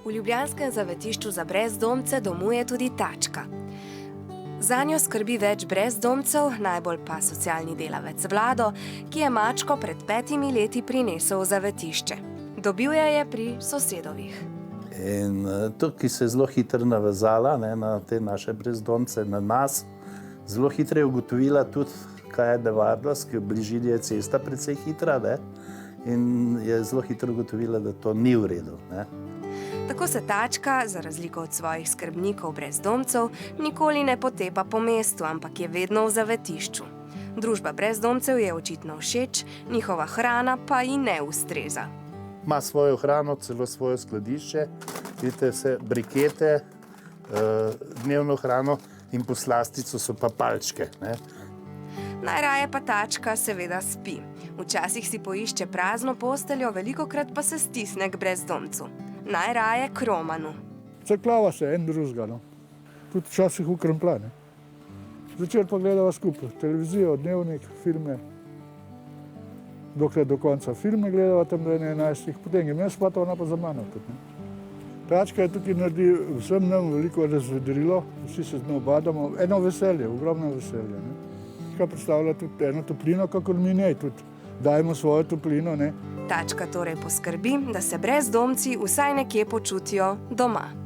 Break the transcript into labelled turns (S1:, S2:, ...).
S1: V ljubljanskem zavetišču za brezdomce domuje tudi Tačka. Zanjo skrbi več brezdomcev, najbolj pa socialni delavec Vlado, ki je mačko pred 5 leti prinesel v zavetišče. Dobil je pri sosedovih.
S2: In tukaj se je zelo hitro navezala na te naše brezdomce, na nas. Zelo hitro je ugotovila tudi, kaj je nevarnost, ker v bližini je cesta precej hitra, in je zelo hitro ugotovila, da to ni v redu.
S1: Tako se Tačka, za razliko od svojih skrbnikov brezdomcev, nikoli ne potepa po mestu, ampak je vedno v zavetišču. Družba brezdomcev je očitno všeč, njihova hrana pa ji ne ustreza.
S2: Ima svojo hrano, celo svoje skladišče, vidite vse brikete, dnevno hrano in poslastico so pa palčke.
S1: Najraje pa Tačka seveda spi. Včasih si poišče prazno posteljo, velikokrat pa se stisne k brezdomcu. Najraje k Romanu.
S3: Crklava se en drugega, tudi včasih v krempla. Zvečer pa gledava skupaj televizijo, dnevnik, filme. Dokler do konca filme gledava tam do 11, potem grem jaz spat, ona pa za mano tudi. Tačka je tukaj naredi vsem nam veliko razvedrilo, vsi se z njo obadamo, eno veselje, ogromno veselje. Kaj predstavlja tudi eno toplino, kakor mi njej tudi dajemo svojo toplino.
S1: Tačka torej poskrbi, da se brezdomci vsaj nekje počutijo doma.